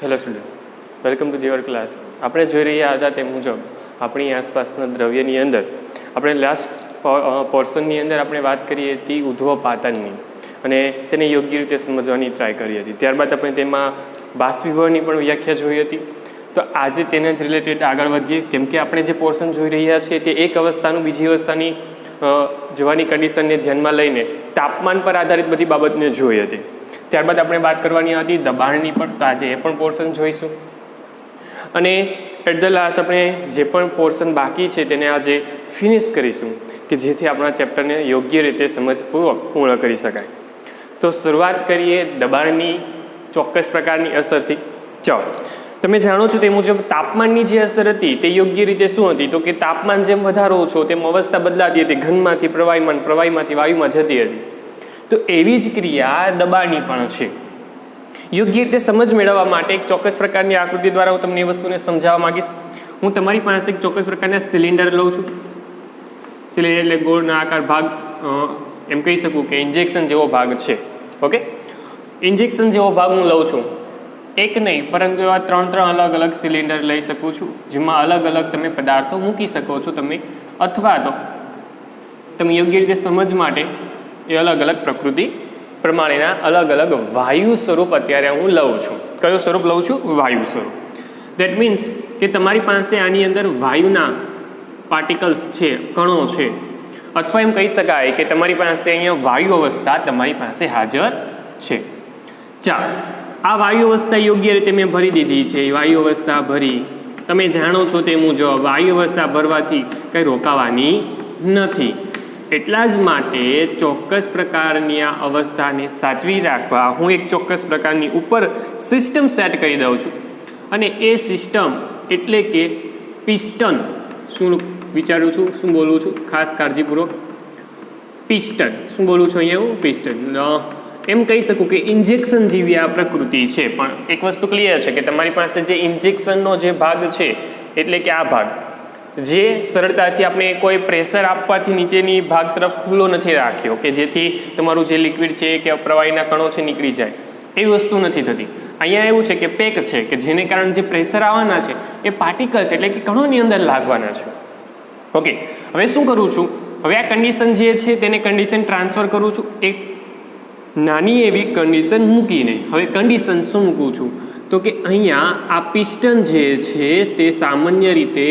Hello student, welcome to your class. આપણે જોઈ રહ્યા હતા તે મુજબ આપણી આસપાસના દ્રવ્યની અંદર આપણે લાસ્ટ પોર્શનની અંદર આપણે વાત કરી હતી ઉધ્વપાતનની અને તેને યોગ્ય રીતે સમજવાની ટ્રાય કરી હતી. ત્યારબાદ આપણે તેમાં બાષ્પીભવનની પણ વ્યાખ્યા જોઈ હતી. તો આજે તેના જ રિલેટેડ આગળ વધીએ, કેમ કે આપણે જે પોર્શન જોઈ રહ્યા છીએ તે એક અવસ્થાનું બીજી અવસ્થાની જોવાની કન્ડિશનને ધ્યાનમાં લઈને તાપમાન પર આધારિત બધી બાબતને જોઈ હતી. ત્યારબાદ આપણે વાત કરવાની હતી દબાણની પણ, તો આજે એ પણ પોર્શન જોઈશું. અને એટ ધ લાસ્ટ આપણે જે પણ પોર્શન બાકી છે તેને આજે ફિનિશ કરીશું કે જેથી આપણા ચેપ્ટરને યોગ્ય રીતે સમજપૂર્વક પૂર્ણ કરી શકાય. તો શરૂઆત કરીએ દબાણની ચોક્કસ પ્રકારની અસરથી. ચાલો, તમે જાણો છો તે મુજબ તાપમાનની જે અસર હતી તે યોગ્ય રીતે શું હતી? તો કે તાપમાન જેમ વધારો છો તેમ અવસ્થા બદલાતી હતી, ઘનમાંથી પ્રવાહીમાં, પ્રવાહીમાંથી વાયુમાં જતી હતી. તો એવી જ ક્રિયા દબાણની પણ છે. યોગ્ય રીતે સમજ મેળવવા માટે એક ચોક્કસ પ્રકારની આકૃતિ દ્વારા હું તમને એ વસ્તુને સમજાવવા માંગીશ. હું તમારી પાસે એક ચોક્કસ પ્રકારના સિલિન્ડર લઉં છું. સિલિન્ડર એટલે ગોળના આકાર ભાગ, એમ કહી શકું કે ઇન્જેક્શન જેવો ભાગ છે. ઓકે, ઇન્જેક્શન જેવો ભાગ હું લઉં છું. એક નહીં પરંતુ એવા ત્રણ અલગ અલગ સિલિન્ડર લઈ શકું છું, જેમાં અલગ અલગ તમે પદાર્થો મૂકી શકો છો તમે, અથવા તો તમે યોગ્ય રીતે સમજ માટે એ અલગ અલગ પ્રકૃતિ પ્રમાણેના અલગ અલગ વાયુ સ્વરૂપ અત્યારે હું લઉં છું. કયું સ્વરૂપ લઉં છું? વાયુ સ્વરૂપ. દેટ મીન્સ કે તમારી પાસે આની અંદર વાયુના પાર્ટિકલ્સ છે, કણો છે, અથવા એમ કહી શકાય કે તમારી પાસે અહીંયા વાયુ અવસ્થા તમારી પાસે હાજર છે. ચાલો, આ વાયુ અવસ્થા યોગ્ય રીતે મેં ભરી દીધી છે. વાયુ અવસ્થા ભરી, તમે જાણો છો તે મુજબ વાયુ અવસ્થા ભરવાથી કંઈ રોકાવાની નથી. એટલા જ માટે ચોક્કસ પ્રકારની આ અવસ્થાને સાચવી રાખવા હું એક ચોક્કસ પ્રકારની ઉપર સિસ્ટમ સેટ કરી દઉં છું. અને એ સિસ્ટમ એટલે કે પિસ્ટન. શું વિચારું છું, શું બોલું છું? ખાસ કાળજીપૂર્વક પિસ્ટન. શું બોલું છું અહીંયા હું? પિસ્ટન. એમ કહી શકું કે ઇન્જેક્શન જેવી આ પ્રકૃતિ છે. પણ એક વસ્તુ ક્લિયર છે કે તમારી પાસે જે ઇન્જેક્શનનો જે ભાગ છે, એટલે કે આ ભાગ જે સરળતાથી આપણે કોઈ પ્રેશર આપવાથી નીચેની ભાગ તરફ ખુલ્લો નથી રાખ્યો કે જેથી તમારું જે લિક્વિડ છે કે પ્રવાહીના કણો છે નીકળી જાય, એવી વસ્તુ નથી થતી. અહીંયા એવું છે કે પેક છે કે જેને કારણે જે પ્રેશર આવવાના છે એ પાર્ટિકલ્સ એટલે કે કણોની અંદર લાગવાના છે. ઓકે, હવે શું કરું છું? હવે આ કન્ડિશન જે છે તેને કન્ડિશન ટ્રાન્સફર કરું છું એક નાની એવી કન્ડિશન મૂકીને. હવે કન્ડિશન શું મૂકું છું? તો કે અહીંયા આ પિસ્ટન જે છે તે સામાન્ય રીતે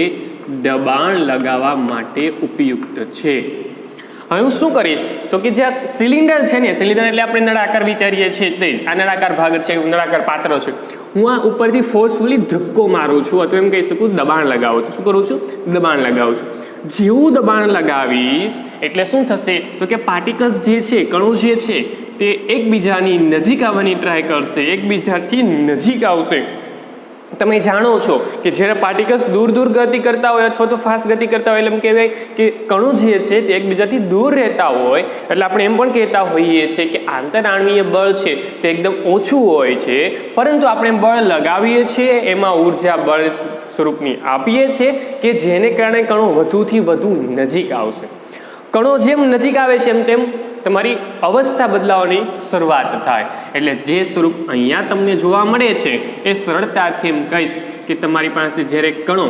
દબાણ લગાવવા માટે ઉપયુક્ત છે. હવે હું શું કરીશ? તો કે જે આ સિલિન્ડર છે ને, સિલિન્ડર એટલે આપણે નળાકાર વિચારીએ છીએ તે આ નળાકાર ભાગ છે, નળાકાર પાત્ર છે. હું આ ઉપરથી ફોર્સફુલી ધક્કો મારું છું, અથવા એમ કહી શકું દબાણ લગાવું છું. શું કરું છું? દબાણ લગાવું છું. જેવું દબાણ લગાવીશ એટલે શું થશે? તો કે પાર્ટિકલ્સ જે છે, કણો જે છે તે એકબીજાની નજીક આવવાની ટ્રાય કરશે, એકબીજાથી નજીક આવશે. તમે જાણો છો કે જ્યારે પાર્ટિકલ્સ દૂર ગતિ કરતા હોય અથવા તો ફાસ્ટ ગતિ કરતા હોય, એટલે એમ કહેવાય કે કણો જે છે તે એકબીજાથી દૂર રહેતા હોય, એટલે આપણે એમ પણ કહેતા હોઈએ છીએ કે આંતરઆણ્વીય બળ છે તે એકદમ ઓછું હોય છે, પરંતુ આપણે બળ લગાવીએ છીએ, એમાં ઉર્જા બળ સ્વરૂપની આપીએ છીએ કે જેને કારણે કણો વધુથી વધુ નજીક આવશે. કણો જેમ નજીક આવે છે એમ તેમ તમારી અવસ્થા બદલાવાની શરૂઆત થાય. એટલે જે સ્વરૂપ અહીંયા તમને જોવા મળે છે એ સરળતાથી એમ કહીશ કે તમારી પાસે જ્યારે કણો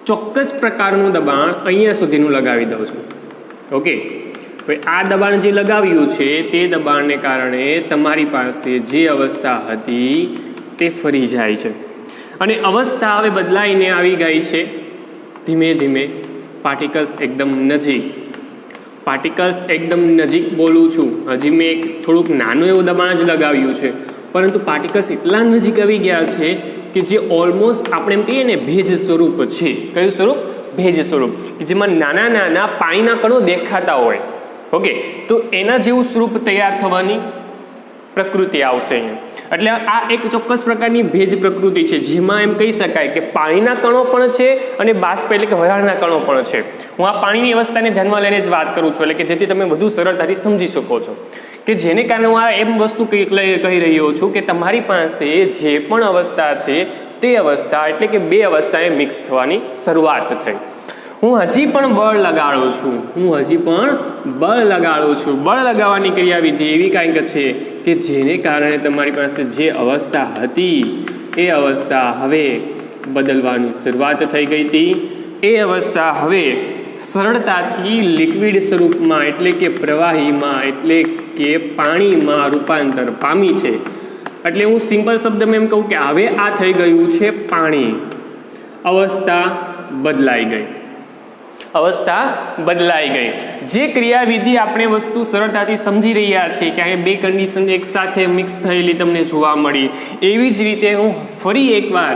ચોક્કસ પ્રકારનું દબાણ અહીંયા સુધીનું લગાવી દઉં છું. ઓકે, હવે આ દબાણ જે લગાવ્યું છે તે દબાણને કારણે તમારી પાસે જે અવસ્થા હતી તે ફરી જાય છે અને અવસ્થા હવે બદલાઈને આવી ગઈ છે ધીમે ધીમે પાર્ટિકલ્સ એકદમ નજીક. પાર્ટિકલ્સ એકદમ નજીક બોલું છું. હજી મેં એક થોડુંક નાનું એવું દબાણ જ લગાવ્યું છે, પરંતુ પાર્ટિકલ્સ એટલા નજીક આવી ગયા છે કે જે ઓલમોસ્ટ આપણે એમ કહીએ ને ભેજ સ્વરૂપ છે. કયું સ્વરૂપ? ભેજ સ્વરૂપ, જેમાં નાના નાના પાણીના કણો દેખાતા હોય. ઓકે, તો એના જેવું સ્વરૂપ તૈયાર થવાની પ્રકૃતિ આવશે અહીંયા. એટલે આ એક ચોક્કસ પ્રકારની ભેજ પ્રકૃતિ છે, જેમાં એમ કહી શકાય કે પાણીના કણો પણ છે અને બાષ્પ એટલે કે વરાળના કણો પણ છે. હું આ પાણીની અવસ્થાને ધ્યાનમાં લઈને જ વાત કરું છું, એટલે કે જેથી તમે વધુ સરળતાથી સમજી શકો છો કે જેને કારણે હું આ એમ વસ્તુ કહી રહ્યો છું કે તમારી પાસે જે પણ અવસ્થા છે તે અવસ્થા એટલે કે બે અવસ્થાએ મિક્સ થવાની શરૂઆત થઈ. હું હજી પણ બળ લગાડું છું. બળ લગાવવાની ક્રિયાવિધિ એવી કાંઈક છે કે જેને કારણે તમારી પાસે જે અવસ્થા હતી એ અવસ્થા હવે બદલવાની શરૂઆત થઈ ગઈ હતી. એ અવસ્થા હવે સરળતાથી લિક્વિડ સ્વરૂપમાં એટલે કે પ્રવાહીમાં એટલે કે પાણીમાં રૂપાંતર પામી છે. એટલે હું સિમ્પલ શબ્દમાં એમ કહું કે હવે આ થઈ ગયું છે પાણી. અવસ્થા બદલાઈ ગઈ. અવસ્થા બદલાઈ ગઈ. જે ક્રિયાવિધિ આપણે વસ્તુ સરળતાથી સમજી રહ્યા છીએ કે અહીંયા બે કન્ડિશન એકસાથે મિક્સ થયેલી તમને જોવા મળી, એવી જ રીતે હું ફરી એકવાર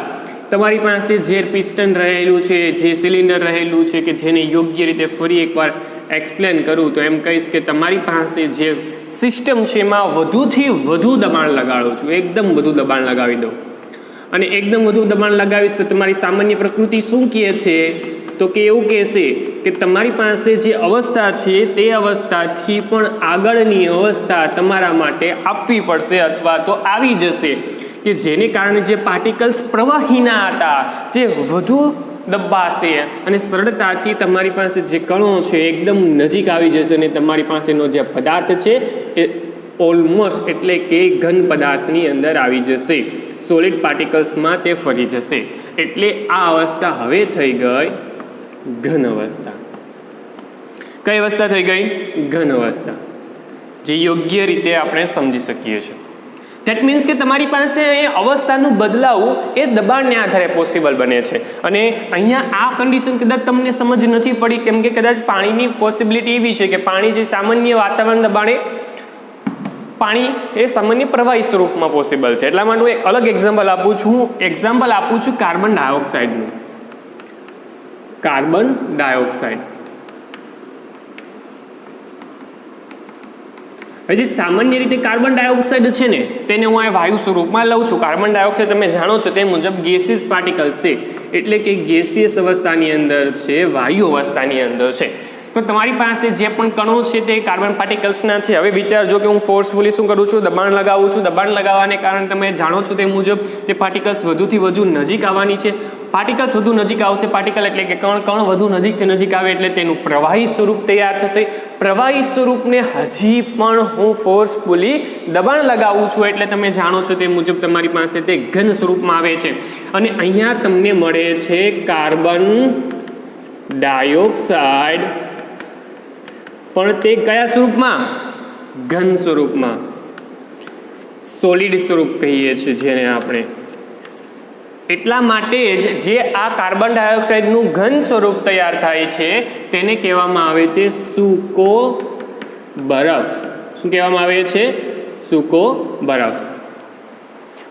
તમારી પાસે જે પિસ્ટન રહેલું છે, જે સિલિન્ડર રહેલું છે કે જેને યોગ્ય રીતે ફરી એકવાર એક્સપ્લેન કરું તો એમ કહીશ કે તમારી પાસે જે સિસ્ટમ છે એમાં વધુથી વધુ દબાણ લગાડું છું. એકદમ વધુ દબાણ લગાવી દઉં અને એકદમ વધુ દબાણ લગાવીશ તો તમારી સામાન્ય પ્રકૃતિ શું કહે છે? તો કે એવું કહેશે કે તમારી પાસે જે અવસ્થા છે તે અવસ્થાથી પણ આગળની અવસ્થા તમારા માટે આપવી પડશે અથવા તો આવી જશે, કે જેને કારણે જે પાર્ટિકલ્સ પ્રવાહીના હતા જે વધુ દબાશે અને સરળતાથી તમારી પાસે જે કણો છે એકદમ નજીક આવી જશે અને તમારી પાસેનો જે પદાર્થ છે એ ઓલમોસ્ટ એટલે કે ઘન પદાર્થની અંદર આવી જશે, સોલિડ પાર્ટિકલ્સમાં તે ફરી જશે. એટલે આ અવસ્થા હવે થઈ ગઈ ઘન અવસ્થા. કઈ અવસ્થા થઈ ગઈ? ઘન અવસ્થા, જે યોગ્ય રીતે આપણે સમજી શકીએ છીએ. ધેટ મીન્સ કે તમારી પાસે અવસ્થાનું બદલાવું એ દબાણને આધારે પોસિબલ બને છે. અને અહીંયા આ કન્ડિશન કદાચ તમને સમજ નથી પડી કેમ કે કદાચ પાણીની પોસિબિલિટી એવી છે કે પાણી જે સામાન્ય વાતાવરણ દબાણે પાણી એ સામાન્ય પ્રવાહી સ્વરૂપમાં પોસિબલ છે. એટલા માટે હું એક અલગ એક્ઝામ્પલ આપું છું. એક્ઝામ્પલ આપું છું કાર્બન ડાયોક્સાઇડનું. કાર્બન ડાયોક્સાઇડ હજી સામાન્ય રીતે કાર્બન ડાયોક્સાઇડ છે ને તેને હું આ વાયુ સ્વરૂપમાં લઉં છું. કાર્બન ડાયોક્સાઇડ તમે જાણો છો તે મુજબ ગેસિયસ પાર્ટિકલ્સ છે, એટલે કે ગેસિયસ અવસ્થાની અંદર છે, વાયુ અવસ્થાની અંદર છે. તો તમારી પાસે જે પણ કણો છે તે કાર્બન પાર્ટિકલ્સના છે. હવે વિચારજો કે હું ફોર્સફુલી શું કરું છું? દબાણ લગાવું છું. દબાણ લગાવવાને કારણે તમે જાણો છો તે મુજબ તે પાર્ટિકલ્સ વધુથી વધુ નજીક આવવાની છે. પાર્ટિકલ્સ વધુ નજીક આવશે, પાર્ટિકલ એટલે કે કણ વધુ નજીકથી નજીક આવે એટલે તેનું પ્રવાહી સ્વરૂપ તૈયાર થશે. પ્રવાહી સ્વરૂપને હજી પણ હું ફોર્સફુલી દબાણ લગાવું છું એટલે તમે જાણો છો તે મુજબ તમારી પાસે તે ઘન સ્વરૂપમાં આવે છે. અને અહીંયા તમને મળે છે કાર્બન ડાયોક્સાઇડ, પણ તે કયા સ્વરૂપમાં? ઘન સ્વરૂપમાં, સોલિડ સ્વરૂપ કહીએ છીએ જેને આપણે. એટલા માટે જ જે આ કાર્બન ડાયોક્સાઇડનું ઘન સ્વરૂપ તૈયાર થાય છે તેને કહેવામાં આવે છે સૂકો બરફ. શું કહેવામાં આવે છે? સૂકો બરફ.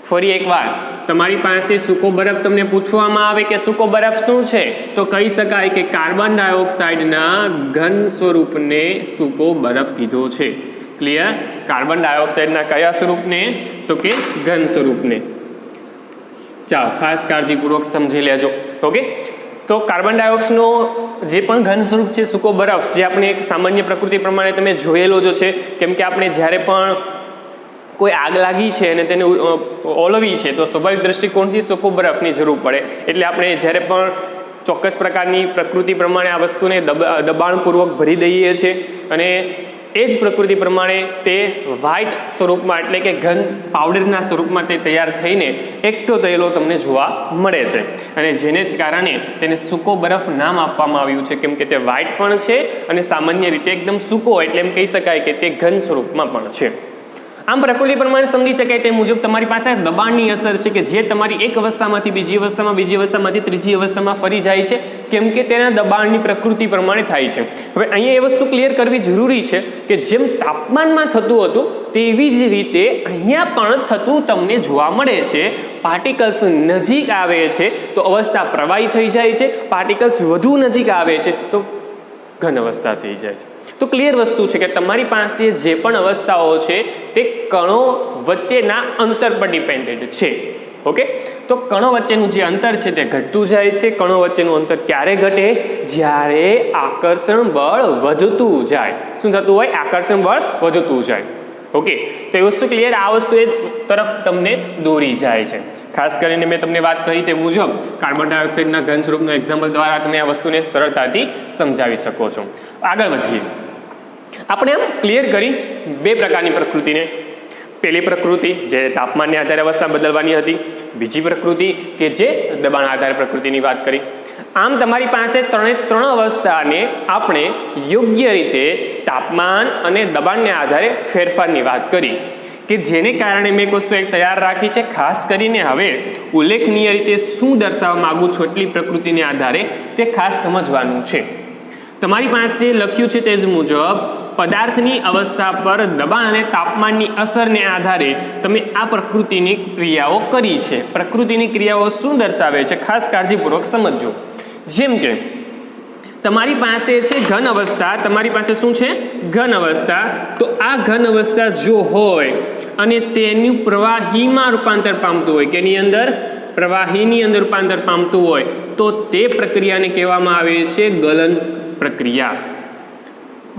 ફરી એકવાર તમારી પાસે સૂકો બરફ તમને પૂછવામાં આવે કે સૂકો બરફ શું છે તો કહી શકાય કે કાર્બન ડાયોક્સાઇડના ઘન સ્વરૂપને સૂકો બરફ કીધો છે. ક્લિયર? કાર્બન ડાયોક્સાઇડના કયા સ્વરૂપને? તો કે ઘન સ્વરૂપને. ચાલો ખાસ કાળજીપૂર્વક સમજી લેજો. ઓકે, તો કાર્બન ડાયોક્સાઇડનો જે પણ ઘન સ્વરૂપ છે સૂકો બરફ, જે આપણે એક સામાન્ય પ્રકૃતિ પ્રમાણે તમે જોયેલો જ છે. કેમ કે આપણે જ્યારે પણ કોઈ આગ લાગી છે અને તેને ઓલવી છે તો સ્વાભાવિક દ્રષ્ટિકોણથી સૂકો બરફની જરૂર પડે. એટલે આપણે જ્યારે પણ ચોક્કસ પ્રકારની પ્રકૃતિ પ્રમાણે આ વસ્તુને દબાણપૂર્વક ભરી દઈએ છીએ અને એ જ પ્રકૃતિ પ્રમાણે તે વ્હાઇટ સ્વરૂપમાં એટલે કે ઘન પાવડરના સ્વરૂપમાં તે તૈયાર થઈને એકઠો થયેલો તમને જોવા મળે છે. અને જેને જ કારણે તેને સૂકો બરફ નામ આપવામાં આવ્યું છે, કેમ કે તે વ્હાઇટ પણ છે અને સામાન્ય રીતે એકદમ સૂકો એટલે એમ કહી શકાય કે તે ઘન સ્વરૂપમાં પણ છે. આમ પ્રકૃતિ પ્રમાણે સમજી શકાય તે મુજબ તમારી પાસે દબાણની અસર છે કે જે તમારી એક અવસ્થામાંથી બીજી અવસ્થામાં, બીજી અવસ્થામાંથી ત્રીજી અવસ્થામાં ફરી જાય છે, કેમ કે તેના દબાણની પ્રકૃતિ પ્રમાણે થાય છે. હવે અહીંયા એ વસ્તુ ક્લિયર કરવી જરૂરી છે કે જેમ તાપમાનમાં થતું હતું તેવી જ રીતે અહીંયા પણ થતું તમને જોવા મળે છે. પાર્ટિકલ્સ નજીક આવે છે તો અવસ્થા પ્રવાહી થઈ જાય છે, પાર્ટિકલ્સ વધુ નજીક આવે છે તો ઘન અવસ્થા થઈ જાય છે. તો ક્લિયર વસ્તુ છે કે તમારી પાસે જે પણ અવસ્થાઓ છે તે કણો વચ્ચેના અંતર પર ડિપેન્ડેડ છે. ઓકે, તો કણો વચ્ચેનું જે અંતર છે તે ઘટતું જાય છે. કણો વચ્ચેનું અંતર ક્યારે ઘટે? જ્યારે આકર્ષણ બળ વધતું જાય. શું થતું હોય? આકર્ષણ બળ વધતું જાય. ઓકે, તો એ વસ્તુ ક્લિયર. આ વસ્તુ એ તરફ તમને દોરી જાય છે. ખાસ કરીને મેં તમને વાત કરી તે મુજબ કાર્બન ડાયોક્સાઇડના ઘન સ્વરૂપનું એક્ઝામ્પલ દ્વારા તમે આ વસ્તુને સરળતાથી સમજાવી શકો છો. આગળ વધીએ. આપણે આમ ક્લિયર કરી બે પ્રકારની પ્રકૃતિને. પહેલી પ્રકૃતિ જે તાપમાનને આધારે અવસ્થા બદલવાની હતી, બીજી પ્રકૃતિ કે જે દબાણ આધારે પ્રકૃતિની વાત કરી. આમ તમારી પાસે ત્રણ અવસ્થાને આપણે યોગ્ય રીતે તાપમાન અને દબાણને આધારે ફેરફારની વાત કરી કે જેને કારણે મેં એક વસ્તુ તૈયાર રાખી છે. ખાસ કરીને હવે ઉલ્લેખનીય રીતે શું દર્શાવવા માંગુ છું એટલી પ્રકૃતિને આધારે તે ખાસ સમજવાનું છે. તમારી પાસે લખ્યું છે તે જ મુજબ પદાર્થની અવસ્થા પર દબાણ અને તાપમાનની અસરને આધારે તમે આ પ્રકૃતિની ક્રિયાઓ કરી છે. પ્રકૃતિની ક્રિયાઓ શું દર્શાવે છે ખાસ કાળજીપૂર્વક સમજજો. જેમ કે તમારી પાસે છે ઘન અવસ્થા, તમારી પાસે શું છે ઘન અવસ્થા. તો આ ઘન અવસ્થા જો હોય અને તેનું પ્રવાહીમાં રૂપાંતર પામતું હોય કે એની અંદર પ્રવાહીની અંદર રૂપાંતર પામતું હોય તો તે પ્રક્રિયાને કહેવામાં આવે છે ગલન પ્રક્રિયા.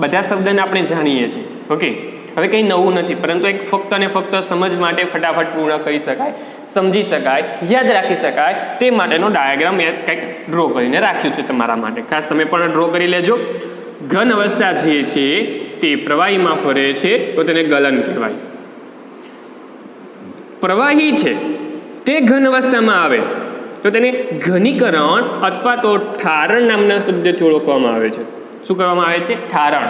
બધા શબ્દને આપણે જાણીએ છીએ. ઓકે, હવે કંઈ નવું નથી, પરંતુ એક ફક્ત અને ફક્ત સમજ માટે ફટાફટ પૂર્ણ કરી શકાય, સમજી શકાય, યાદ રાખી શકાય તે માટેનો ડાયાગ્રામ કંઈક ડ્રો કરીને રાખ્યું છે તમારા માટે. ખાસ તમે પણ ડ્રો કરી લેજો. ઘન અવસ્થા જે છે તે પ્રવાહીમાં ફરે છે તો તેને ગલન કહેવાય. પ્રવાહી છે તે ઘન અવસ્થામાં આવે તો તેને ઘનીકરણ અથવા તો ઠારણ નામના શબ્દથી ઓળખવામાં આવે છે. શું કહેવામાં આવે છે? ઠારણ.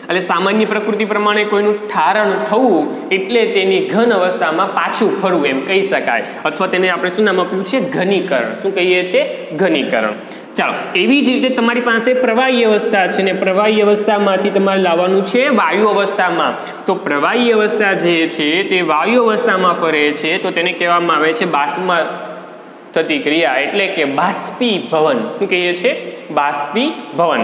એટલે સામાન્ય પ્રકૃતિ પ્રમાણે કોઈનું ઠારણ થવું એટલે તેની ઘન અવસ્થામાં પાછું ફરવું એમ કહી શકાય, અથવા તેને આપણે શું નામ આપ્યું છે? ઘનીકરણ. શું કહીએ છીએ? ઘનીકરણ. ચાલો, એવી જ રીતે તમારી પાસે પ્રવાહી અવસ્થા છે ને પ્રવાહી અવસ્થામાંથી તમારે લાવવાનું છે વાયુ અવસ્થામાં. તો પ્રવાહી અવસ્થા જે છે તે વાયુ અવસ્થામાં ફરે છે તો તેને કહેવામાં આવે છે બાષ્પમાં થતી ક્રિયા એટલે કે બાષ્પીભવન. શું કહીએ છીએ? બાષ્પીભવન.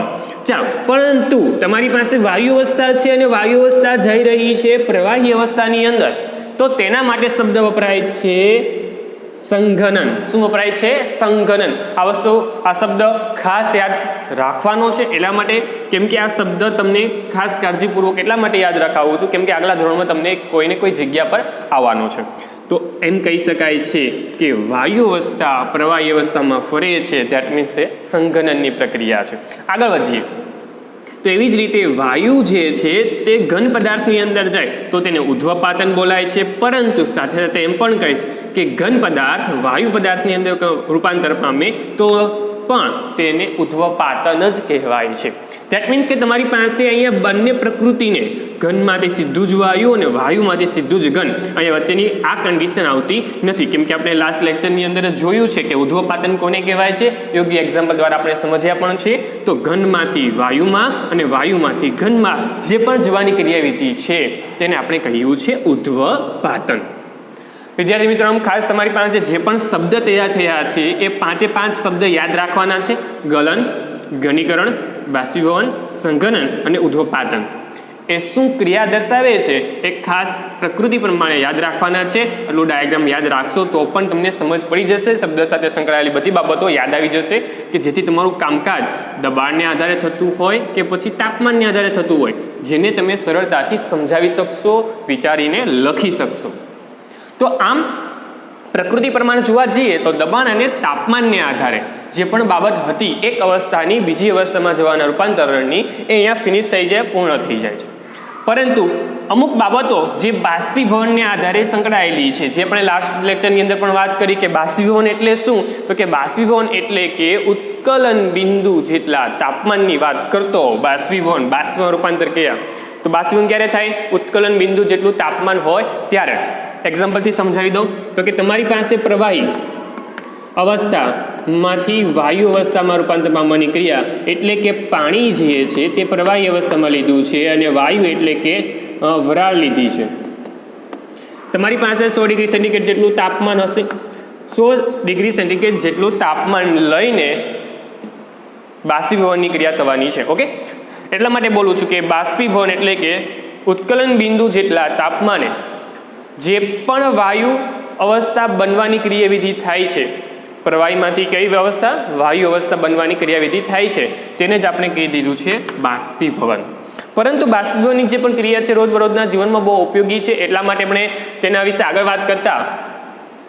ચાલો, પરંતુ તમારી પાસે વાયુ અવસ્થા છે અને વાયુ અવસ્થા જઈ રહી છે પ્રવાહી અવસ્થાની અંદર તો તેના માટે શબ્દ વપરાય છે સંઘનન. શું વપરાય છે? સંઘનન. આ વસ્તુ આ શબ્દ ખાસ યાદ રાખવાનો છે એટલા માટે કેમ કે આ શબ્દ તમને ખાસ કાળજીપૂર્વક એટલા માટે યાદ રખાવું છું કેમ કે આગલા ધોરણમાં તમને કોઈને કોઈ જગ્યા પર આવવાનો છે. તો એમ કહી શકાય છે કે વાયુ અવસ્થા પ્રવાહી અવસ્થામાં ફરે છે ધેટ મીન્સ તે સંઘનનની પ્રક્રિયા છે. આગળ વધીએ તો એવી જ રીતે વાયુ જે છે તે ઘન પદાર્થની અંદર જાય તો તેને ઉધ્વપાતન બોલાય છે, પરંતુ સાથે સાથે એમ પણ કહીશ કે ઘન પદાર્થ વાયુ પદાર્થની અંદર રૂપાંતર પામે તો પણ તેને ઉધ્વપાતન જ કહેવાય છે. ધેટ મીન્સ કે તમારી પાસે અહીંયા બંને પ્રકૃતિને ઘનમાંથી સીધું જ વાયુ અને વાયુમાંથી સીધું જ ઘન અહીંયા વચ્ચેની આ કન્ડિશન આવતી નથી કેમ કે આપણે લાસ્ટ લેક્ચરની અંદર જોયું છે કે ઉધ્વપાતન કોને કહેવાય છે. યોગ્ય એક્ઝામ્પલ દ્વારા આપણે સમજ્યા પણ છે. તો ઘનમાંથી વાયુમાં અને વાયુમાંથી ઘનમાં જે પણ જવાની ક્રિયાવિધિ છે તેને આપણે કહ્યું છે ઉધ્વપાતન. વિદ્યાર્થી મિત્રો, ખાસ તમારી પાસે જે પણ શબ્દ તૈયાર થયા છે એ 5 શબ્દ યાદ રાખવાના છે. ગલન, ઘનીકરણ, બાષ્પીભવન, સંઘનન અને ઉધ્વપાતન. એ શું ક્રિયા દર્શાવે છે એ ખાસ પ્રકૃતિ પ્રમાણે યાદ રાખવાના છે. એટલું ડાયાગ્રામ યાદ રાખશો તો પણ તમને સમજ પડી જશે. શબ્દ સાથે સંકળાયેલી બધી બાબતો યાદ આવી જશે કે જેથી તમારું કામકાજ દબાણને આધારે થતું હોય કે પછી તાપમાનને આધારે થતું હોય જેને તમે સરળતાથી સમજાવી શકશો, વિચારીને લખી શકશો. તો આમ પ્રકૃતિ પ્રમાણે જોવા જઈએ તો દબાણ અને તાપમાનને આધારે જે પણ બાબત હતી એક અવસ્થાની બીજી અવસ્થામાં જવાના રૂપાંતરણની એ અહીંયા ફિનિશ થઈ જાય, પૂર્ણ થઈ જાય છે. પરંતુ અમુક બાબતો જે બાષ્પીભવનને આધારે સંકળાયેલી છે જે આપણે લાસ્ટ લેક્ચરની અંદર પણ વાત કરી કે બાષ્પીભવન એટલે શું, તો કે બાષ્પીભવન એટલે કે ઉત્કલન બિંદુ જેટલા તાપમાનની વાત કરતો બાષ્પીભવન, બાષ્પમાં રૂપાંતર ક્રિયા. તો બાષ્પીભવન ક્યારે થાય? ઉત્કલન બિંદુ જેટલું તાપમાન હોય ત્યારે. એક્ઝામ્પલથી સમજાવી દઉં તો કે તમારી પાસે પ્રવાહી અવસ્થામાંથી વાયુ અવસ્થામાં રૂપાંતર પામવાની ક્રિયા એટલે કે પાણી જે છે તે પ્રવાહી અવસ્થામાં લીધું છે અને વાયુ એટલે કે વરાળ લીધી છે. તમારી પાસે 100 ડિગ્રી સેન્ટીગ્રેડ જેટલું તાપમાન હશે. 100 ડિગ્રી સેન્ટીગ્રેડ જેટલું તાપમાન લઈને બાષ્પીભવનની ક્રિયા થવાની છે. ઓકે, એટલા માટે બોલું છું કે બાષ્પીભવન એટલે કે ઉત્કલન બિંદુ જેટલા તાપમાને જે પણ વાયુ અવસ્થા બનવાની ક્રિયાવિધિ થાય છે, પ્રવાહીમાંથી કઈ અવસ્થા? વાયુ અવસ્થા બનવાની ક્રિયાવિધિ થાય છે તેને જ આપણે કહી દીધું છે બાષ્પીભવન. પરંતુ બાષ્પીભવનની જે પણ ક્રિયા છે રોજબરોજના જીવનમાં બહુ ઉપયોગી છે એટલા માટે આપણે તેના વિશે આગળ વાત કરતા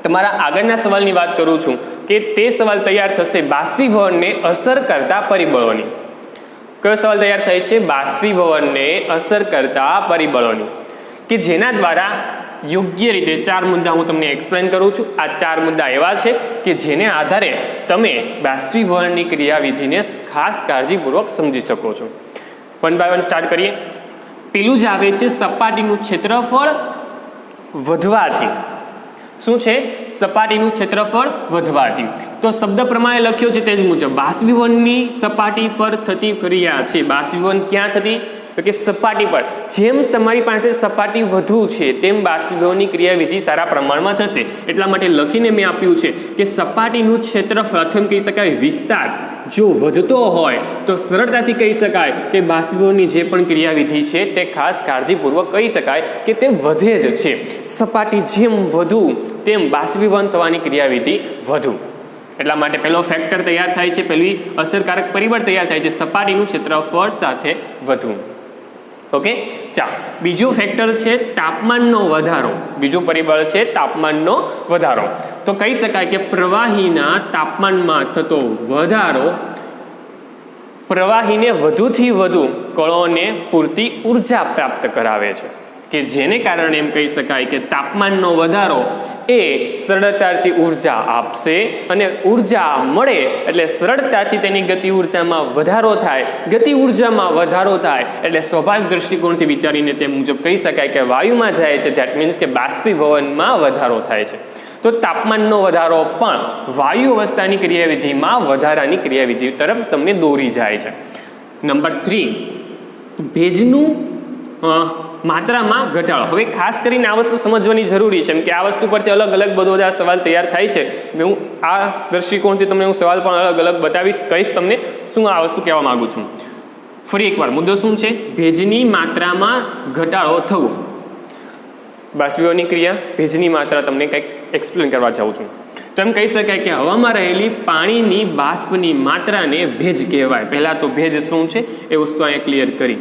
તમારા આગળના સવાલની વાત કરું છું કે તે સવાલ તૈયાર થશે બાષ્પીભવનને અસર કરતા પરિબળોની. કયો સવાલ તૈયાર થાય છે? બાષ્પીભવનને અસર કરતા પરિબળોની. કે જેના દ્વારા યોગ્ય રીતે 4 મુદ્દા હું તમને એક્સપ્લેન કરું છું. આ 4 મુદ્દા એવા છે કે જેને આધારે તમે બાષ્પીભવનની ક્રિયાવિધિને ખાસ કાળજીપૂર્વક સમજી શકો છો. 1 બાય 1 સ્ટાર્ટ કરીએ. પેલું જ આવે છે સપાટીનું ક્ષેત્રફળ વધવાથી. શું છે? સપાટીનું ક્ષેત્રફળ વધવાથી. તો શબ્દ પ્રમાણે લખ્યો છે તે જ મુજબ બાષ્પીભવનની સપાટી પર થતી ક્રિયા છે. બાષ્પીભવન ક્યાં થતી? તો કે સપાટી પર. જેમ તમારી પાસે સપાટી વધુ છે તેમ બાષ્પીભવનની ક્રિયાવિધિ સારા પ્રમાણમાં થશે. એટલા માટે લખીને મેં આપ્યું છે કે સપાટીનું ક્ષેત્રફળ અથવા કહી શકાય વિસ્તાર જો વધતો હોય તો સરળતાથી કહી શકાય કે બાષ્પીભવનની જે પણ ક્રિયાવિધિ છે તે ખાસ કાળજીપૂર્વક કહી શકાય કે તે વધે જ છે. સપાટી જેમ વધુ તેમ બાષ્પીભવન થવાની ક્રિયાવિધિ વધુ. એટલા માટે પહેલો ફેક્ટર તૈયાર થાય છે, પહેલી અસરકારક પરિબળ તૈયાર થાય છે સપાટીનું ક્ષેત્રફળ સાથે વધુ. ઓકે, ચાલો બીજું ફેક્ટર છે તાપમાનનો વધારો. બીજું પરિબળ છે તાપમાનનો વધારો. તો કહી શકાય કે પ્રવાહીના તાપમાનમાં થતો વધારો પ્રવાહીને વધુથી વધુ કણોને પૂરતી ઉર્જા પ્રાપ્ત કરાવે છે, કે જેને કારણે એમ કહી શકાય કે તાપમાનનો વધારો એ સરળતાથી ઉર્જા આપશે અને ઉર્જા મળે એટલે સરળતાથી તેની ગતિ ઉર્જામાં વધારો થાય. ગતિ ઉર્જામાં વધારો થાય એટલે સ્વાભાવિક દૃષ્ટિકોણથી વિચારીને તે મુજબ કહી શકાય કે વાયુમાં જાય છે. ધેટ મીન્સ કે બાષ્પીભવનમાં વધારો થાય છે. તો તાપમાનનો વધારો પણ વાયુ અવસ્થાની ક્રિયાવિધિમાં વધારાની ક્રિયાવિધિ તરફ તમને દોરી જાય છે. નંબર 3, ભેજનું માત્રામાં ઘટાડો. હવે ખાસ કરીને આ વસ્તુ સમજવાની જરૂરી છે, કે આ વસ્તુ પરથી અલગ અલગ બધા સવાલ તૈયાર થાય છે. હું આ દૃષ્ટિકોણથી તમને હું સવાલ પણ અલગ અલગ બતાવીશ, કહીશ તમને શું આ વસ્તુ કહેવા માંગુ છું. ફરી એકવાર મુદ્દો શું છે? ભેજની માત્રામાં ઘટાડો થવો. બાષ્પીભવનની ક્રિયા, ભેજની માત્રા તમને કંઈક એક્સપ્લેન કરવા જાઉં છું. તો એમ કહી શકાય કે હવામાં રહેલી પાણીની બાષ્પની માત્રાને ભેજ કહેવાય. પહેલાં તો ભેજ શું છે એ વસ્તુ અહીંયા ક્લિયર કરી.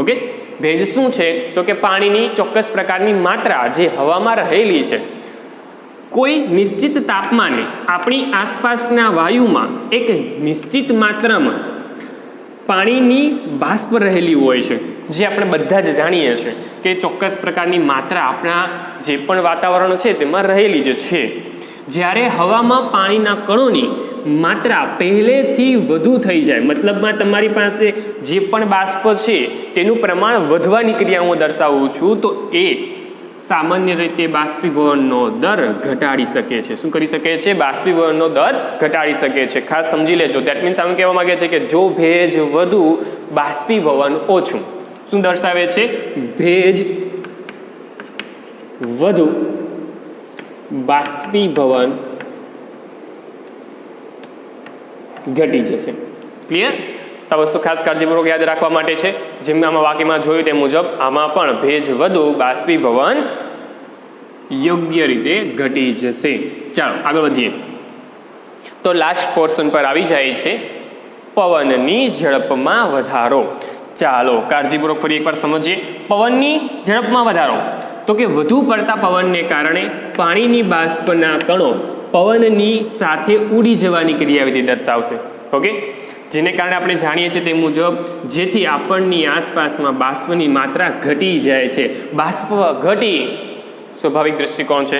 ઓકે, ભેજ શું છે? તો કે પાણીની ચોક્કસ પ્રકારની માત્રા જે હવામાં રહેલી છે. કોઈ નિશ્ચિત તાપમાને આપણી આસપાસના વાયુમાં એક નિશ્ચિત માત્રામાં પાણીની બાષ્પ રહેલી હોય છે, જે આપણે બધા જ જાણીએ છીએ કે ચોક્કસ પ્રકારની માત્રા આપણા જે પણ વાતાવરણ છે તેમાં રહેલી જ છે. જ્યારે હવામાં પાણીના કણોની માત્રા પહેલેથી વધુ થઈ જાય, મતલબમાં તમારી પાસે જે પણ બાષ્પ છે તેનું પ્રમાણ વધવાની ક્રિયા હું દર્શાવું છું, તો એ સામાન્ય રીતે બાષ્પીભવનનો દર ઘટાડી શકે છે. શું કરી શકે છે? બાષ્પીભવનનો દર ઘટાડી શકે છે. ખાસ સમજી લેજો. ધેટ મીન્સ આમ કહેવા માંગે છે કે જો ભેજ વધુ બાષ્પીભવન ઓછું. શું દર્શાવે છે? ભેજ વધુ બાષ્પીભવન ઘટી જશે. ક્લિયર? તો વસ્તુ ખાસ કાળજીપૂર્વક યાદ રાખવા માટે છે. જેમ આમાં વાક્યમાં જોયું તે મુજબ આમાં પણ ભેજ વધુ બાષ્પીભવન યોગ્ય રીતે ઘટી જશે. ચાલો આગળ વધીએ. તો લાસ્ટ પોર્શન પર આવી જાય છે પવનની ઝડપમાં વધારો. ચાલો કાળજીપૂર્વક ફરી એકવાર સમજીએ. પવનની ઝડપમાં વધારો. તો કે વધુ પડતા પવનને કારણે પાણીની બાષ્પના કણો પવનની સાથે ઉડી જવાની ક્રિયાવિધિ દર્શાવશે. ઓકે, જેને કારણે આપણે જાણીએ છીએ તે મુજબ જેથી આપણની આસપાસમાં બાષ્પની માત્રા ઘટી જાય છે. બાષ્પ ઘટી સ્વાભાવિક દૃષ્ટિકોણ છે,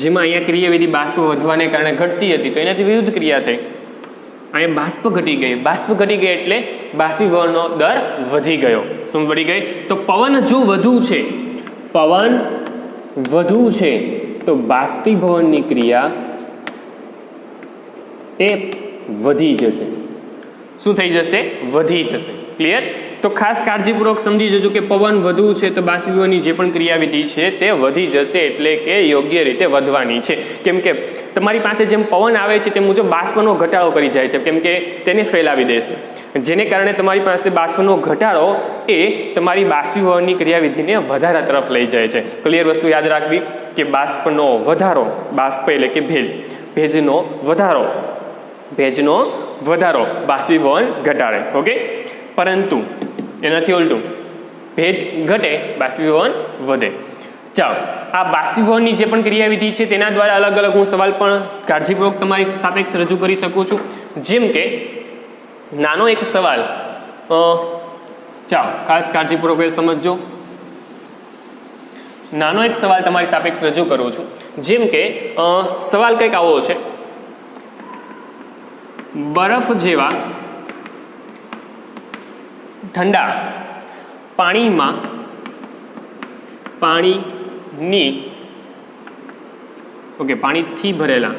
જેમાં અહીંયા ક્રિયાવિધિ બાષ્પ વધવાને કારણે ઘટતી હતી તો એનાથી વિરુદ્ધ ક્રિયા થઈ. અહીંયા બાષ્પ ઘટી ગઈ. બાષ્પ ઘટી ગઈ એટલે બાષ્પીભવનનો દર વધી ગયો. શું વધી ગઈ? તો પવન જો વધુ છે, પવન વધુ છે તો બાષ્પીભવનની ક્રિયા એ વધી જશે. શું થઈ જશે? વધી જશે. ક્લિયર? તો ખાસ કાળજીપૂર્વક સમજી જજો કે પવન વધુ છે તો બાષ્પીભવનની જે પણ ક્રિયાવિધિ છે તે વધી જશે, એટલે કે યોગ્ય રીતે વધવાની છે. કેમ કે તમારી પાસે જેમ પવન આવે છે તે મુજબ બાષ્પનો ઘટાડો કરી જાય છે, કેમ કે તેને ફેલાવી દેશે, જેને કારણે તમારી પાસે બાષ્પનો ઘટાડો એ તમારી બાષ્પીભવનની ક્રિયાવિધિને વધારા તરફ લઈ જાય છે. ક્લિયર વસ્તુ યાદ રાખવી કે બાષ્પનો વધારો, બાષ્પ એટલે કે ભેજ, ભેજનો વધારો બાષ્પીભવન ઘટાડે. ઓકે, પરંતુ એનાથી ઉલટું ભેજ ઘટે, બાષ્પીભવન વધે. ચાલો, આ બાષ્પીભવનની જે પણ ક્રિયાવિધિ છે તેના દ્વારા અલગ અલગ હું સવાલ પણ કાળજીપૂર્વક તમારી સાપેક્ષ રજૂ કરી શકું છું. જેમ કે નાનો એક સવાલ ચાલો ખાસ કાળજીપૂર્વક એ સમજજો. નાનો એક સવાલ તમારી સાપેક્ષ રજૂ કરું છું. જેમ કે સવાલ કંઈક આવો છે, બરફ જેવા ઠંડા પાણીમાં પાણીથી ભરેલા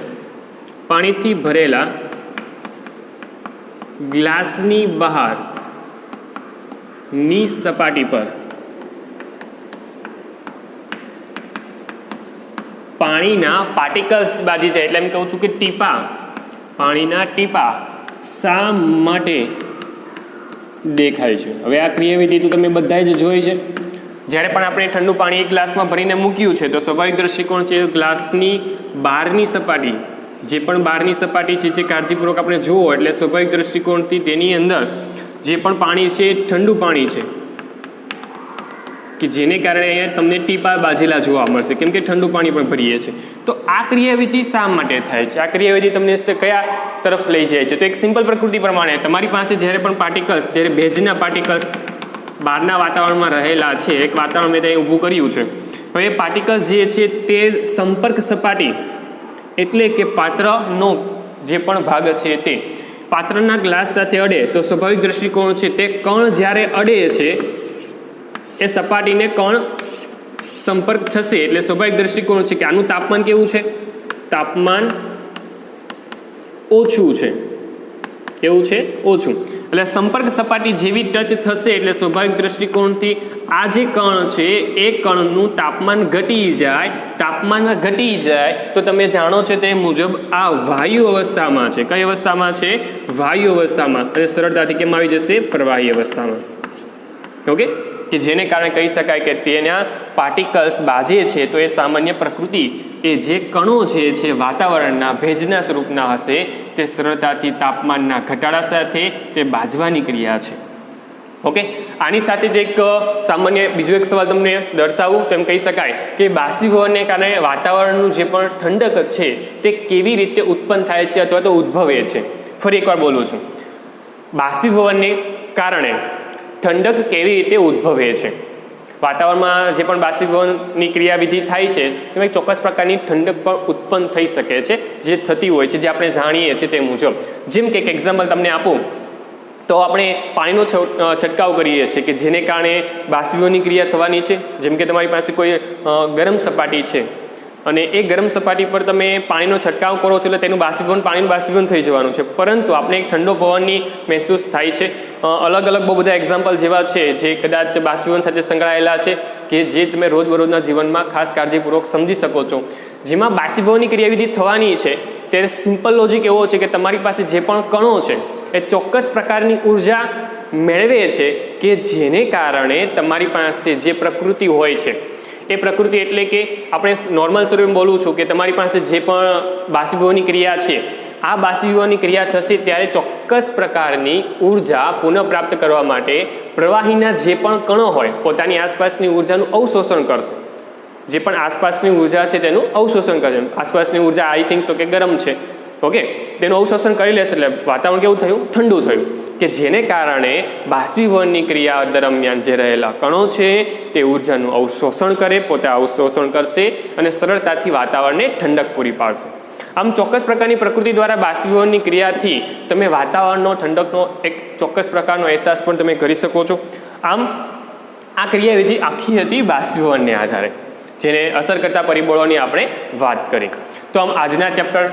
ગ્લાસની બહારની સપાટી પર પાણીના પાર્ટિકલ્સ બાજી જાય, એટલે એમ કહું છું કે ટીપા, પાણીના ટીપા શા માટે દેખાય છે? હવે આ ક્રિયાવિધિ તો તમે બધાએ જ જોઈ છે. જ્યારે પણ આપણે ઠંડુ પાણી એક ગ્લાસમાં ભરીને મૂક્યું છે તો સ્વાભાવિક દ્રષ્ટિકોણ છે ગ્લાસની બહારની સપાટી, જે પણ બહારની સપાટી છે જે કાળજીપૂર્વક આપણે જુઓ એટલે સ્વાભાવિક દ્રષ્ટિકોણથી તેની અંદર જે પણ પાણી છે એ ઠંડુ પાણી છે, કે જેને કારણે અહીંયા તમને ટીપા બાજેલા જોવા મળશે, કેમ કે ઠંડુ પાણી પણ ભરીએ છીએ. તો આ ક્રિયાવિધિ શા માટે થાય છે? આ ક્રિયાવિધિ તમને કયા તરફ લઈ જાય છે? તો એક સિમ્પલ પ્રકૃતિ પ્રમાણે તમારી પાસે જ્યારે પણ પાર્ટિકલ્સ, જ્યારે ભેજના પાર્ટિકલ્સ બહારના વાતાવરણમાં રહેલા છે, એક વાતાવરણ મેં ત્યાં ઊભું કર્યું છે, તો એ પાર્ટિકલ્સ જે છે તે સંપર્ક સપાટી એટલે કે પાત્રનો જે પણ ભાગ છે તે પાત્રના ગ્લાસ સાથે અડે તો સ્વાભાવિક દ્રષ્ટિકોણ છે તે કણ જ્યારે અડે છે એ સપાટીને કણ સંપર્ક થશે એટલે સ્વાભાવિક દ્રષ્ટિકોણ છે કે આનું તાપમાન કેવું છે? તાપમાન ઓછું છે. કેવું છે? ઓછું. એટલે સંપર્ક સપાટી જેવી ટચ થશે એટલે સ્વાભાવિક દ્રષ્ટિકોણથી આ જે કણ છે એ કણનું તાપમાન ઘટી જાય. તાપમાન ઘટી જાય તો તમે જાણો છો તે મુજબ આ વાયુ અવસ્થામાં છે. કઈ અવસ્થામાં છે? વાયુ અવસ્થામાં. અને સરળતાથી કેમ આવી જશે? પ્રવાહી અવસ્થામાં. ઓકે, કે જેને કારણે કહી શકાય કે તેના પાર્ટિકલ્સ બાજે છે તો એ સામાન્ય પ્રકૃતિ એ જે કણો છે વાતાવરણના ભેજના સ્વરૂપના હશે તે સરળતાથી તાપમાનના ઘટાડા સાથે તે બાજવાની ક્રિયા છે. ઓકે, આની સાથે જ એક સામાન્ય બીજો એક સવાલ તમને દર્શાવું તો એમ કહી શકાય કે બાષ્પીભવનને કારણે વાતાવરણનું જે પણ ઠંડક છે તે કેવી રીતે ઉત્પન્ન થાય છે અથવા તો ઉદ્ભવે છે. ફરી એકવાર બોલું છું, બાષ્પીભવનને કારણે ઠંડક કેવી રીતે ઉદ્ભવે છે? વાતાવરણમાં જે પણ બાષ્પીભવનની ક્રિયાવિધિ થાય છે તેમાં એક ચોક્કસ પ્રકારની ઠંડક પણ ઉત્પન્ન થઈ શકે છે, જે થતી હોય છે, જે આપણે જાણીએ છીએ તે મુજબ. જેમ કે એક એક્ઝામ્પલ તમને આપું તો આપણે પાણીનો છંટકાવ કરીએ છીએ કે જેને કારણે બાષ્પીભવનની ક્રિયા થવાની છે. જેમ કે તમારી પાસે કોઈ ગરમ સપાટી છે અને એ ગરમ સપાટી પર તમે પાણીનો છંટકાવ કરો છો એટલે તેનું બાષ્પીભવન, પાણીનું બાષ્પીભવન થઈ જવાનું છે, પરંતુ આપણે એક ઠંડો પવનની મહેસૂસ થાય છે. અલગ અલગ બહુ બધા એક્ઝામ્પલ જેવા છે જે કદાચ બાષ્પીભવન સાથે સંકળાયેલા છે કે જે તમે રોજબરોજના જીવનમાં ખાસ કાળજીપૂર્વક સમજી શકો છો. જેમાં બાષ્પીભવનની ક્રિયાવિધિ થવાની છે ત્યારે સિમ્પલ લોજિક એવો છે કે તમારી પાસે જે પણ કણો છે એ ચોક્કસ પ્રકારની ઉર્જા મેળવે છે કે જેને કારણે તમારી પાસે જે પ્રકૃતિ હોય છે એ પ્રકૃતિ એટલે કે આપણે નોર્મલ સ્વરૂપે બોલું છું કે તમારી પાસે જે પણ બાષ્પીભવનની ક્રિયા છે આ બાષ્પીભવનની ક્રિયા થશે ત્યારે ચોક્કસ પ્રકારની ઉર્જા પુનઃપ્રાપ્ત કરવા માટે પ્રવાહીના જે પણ કણો હોય પોતાની આસપાસની ઉર્જાનું અવશોષણ કરશે. જે પણ આસપાસની ઉર્જા છે તેનું અવશોષણ કરશે. આસપાસની ઉર્જા આઈ થિંક સો કે ગરમ છે, ઓકે, તેનું અવશોષણ કરી લેશે એટલે વાતાવરણ કેવું થયું? ઠંડુ થયું, કે જેને કારણે બાષ્પીભવનની ક્રિયા દરમિયાન જે રહેલા કણો છે તે ઉર્જાનું અવશોષણ કરે, પોતે અવશોષણ કરશે અને સરળતાથી વાતાવરણને ઠંડક પૂરી પાડશે. આમ ચોક્કસ પ્રકારની પ્રકૃતિ દ્વારા બાષ્પીભવનની ક્રિયાથી તમે વાતાવરણનો ઠંડકનો એક ચોક્કસ પ્રકારનો અહેસાસ પણ તમે કરી શકો છો. આમ આ ક્રિયાવિધિ આખી હતી બાષ્પીભવનને આધારે, જેને અસર કરતા પરિબળોની આપણે વાત કરી. તો આમ આજના ચેપ્ટર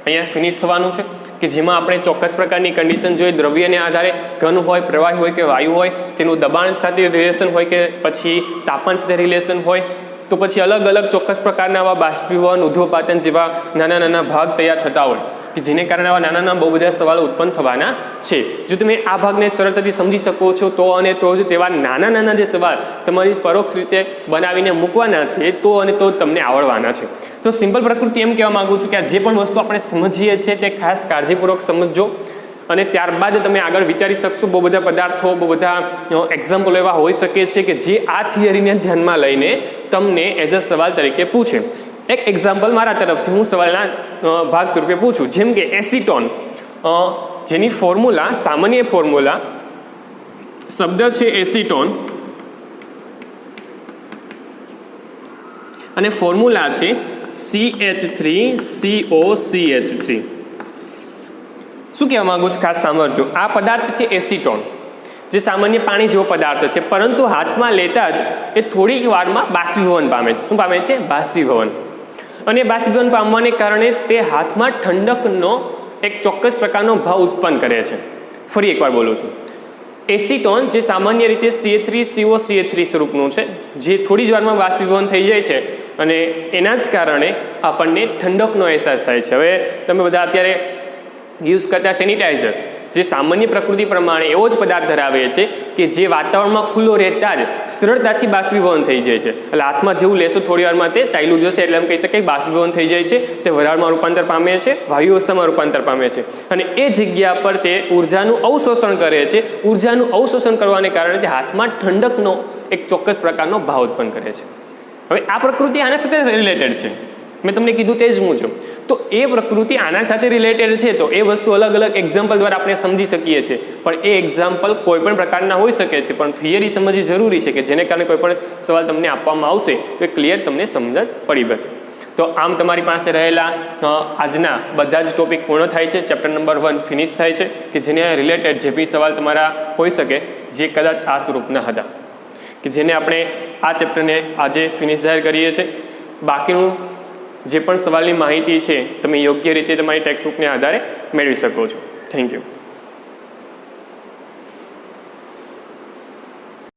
અહીંયા ફિનિશ થવાનું છે કે જેમાં આપણે ચોક્કસ પ્રકારની કન્ડિશન જોઈ, દ્રવ્યને આધારે ઘન હોય, પ્રવાહી હોય કે વાયુ હોય, તેનું દબાણ સાથે રિલેશન હોય કે પછી તાપમાન સાથે રિલેશન હોય, તો પછી અલગ અલગ ચોક્કસ પ્રકારના આવા બાષ્પીભવન, ઉદ્ધવપાતન જેવા નાના નાના ભાગ તૈયાર થતા હોય કે જેને કારણે આવા નાના નાના બહુ બધા સવાલો ઉત્પન્ન થવાના છે. જો તમે આ ભાગને સરળતાથી સમજી શકો છો તો અને તો જ તેવા નાના નાના જે સવાલ તમારી પરોક્ષ રીતે બનાવીને મૂકવાના છે તો અને તો તમને આવડવાના છે. તો સિમ્પલ પ્રકૃતિ એમ કહેવા માગું છું કે આ જે પણ વસ્તુ આપણે સમજીએ છીએ તે ખાસ કાળજીપૂર્વક સમજજો અને ત્યારબાદ તમે આગળ વિચારી શકશો. બહુ બધા પદાર્થો, બહુ બધા એક્ઝામ્પલ એવા હોઈ શકે છે કે જે આ થિયરીને ધ્યાનમાં લઈને તમને એઝ અ સવાલ તરીકે પૂછે. એક એક્ઝામ્પલ મારા તરફથી હું સવાલના ભાગ સ્વરૂપે પૂછું. જેમ કે એસિટોન, જેની ફોર્મ્યુલા, સામાન્ય ફોર્મ્યુલા શબ્દ છે એસિટોન અને ફોર્મ્યુલા છે CH3COCH3. શું કહેવા માંગુ છું ખાસ સાંભળજો. આ પદાર્થ છે એસિટોન, જે સામાન્ય પાણી જેવો પદાર્થ છે, પરંતુ હાથમાં લેતા જ એ થોડીક વારમાં બાષ્પીભવન પામે છે. શું પામે છે? બાષ્પીભવન. અને બાષ્પીભવન પામવાને કારણે તે હાથમાં ઠંડકનો એક ચોક્કસ પ્રકારનો ભાવ ઉત્પન્ન કરે છે. ફરી એકવાર બોલું છું. એસિટોન જે સામાન્ય રીતે CH3COCH3 સ્વરૂપનું છે, જે થોડી જ વારમાં બાષ્પીભવન થઈ જાય છે અને એના જ કારણે આપણને ઠંડકનો અહેસાસ થાય છે. હવે તમે બધા અત્યારે યુઝ કરતા સેનિટાઈઝર જે સામાન્ય પ્રકૃતિ પ્રમાણે એવો જ પદાર્થ ધરાવે છે કે જે વાતાવરણમાં ખુલ્લો રહેતા જ સરળતાથી બાષ્પીભવન થઈ જાય છે. એટલે હાથમાં જેવું લેશો થોડી વારમાં તે ચાલ્યું જશે, એટલે એમ કહી શકાય કે બાષ્પીભવન થઈ જાય છે. તે વરાળમાં રૂપાંતર પામે છે, વાયુ અવસ્થામાં રૂપાંતર પામે છે અને એ જગ્યા પર તે ઉર્જાનું અવશોષણ કરે છે. ઉર્જાનું અવશોષણ કરવાને કારણે તે હાથમાં ઠંડકનો એક ચોક્કસ પ્રકારનો ભાવ ઉત્પન્ન કરે છે. હવે આ પ્રકૃતિ આના સાથે રિલેટેડ છે. મેં તમને કીધું તે જ મુજબ. તો એ પ્રકૃતિ આના સાથે રિલેટેડ છે, તો એ વસ્તુ અલગ અલગ એક્ઝામ્પલ દ્વારા આપણે સમજી શકીએ છીએ. પણ એ એક્ઝામ્પલ કોઈ પણ પ્રકારના હોઈ શકે છે, પણ થિયરી સમજવી જરૂરી છે કે જેને કારણે કોઈ પણ સવાલ તમને આપવામાં આવશે તો એ ક્લિયર તમને સમજ પડી જશે. તો આમ તમારી પાસે રહેલા આજના બધા જ ટોપિક પૂર્ણ થાય છે. ચેપ્ટર નંબર 1 ફિનિશ થાય છે કે જેને રિલેટેડ જે બી સવાલ તમારા હોઈ શકે જે કદાચ આ સ્વરૂપના હતા, કે જેને આપણે આ ચેપ્ટરને આજે ફિનિશ જાહેર કરીએ છીએ. બાકીનું જે પણ સવાલની માહિતી છે તમે યોગ્ય રીતે તમારી ટેક્સ્ટબુકને આધારે મેળવી શકો છો. Thank you.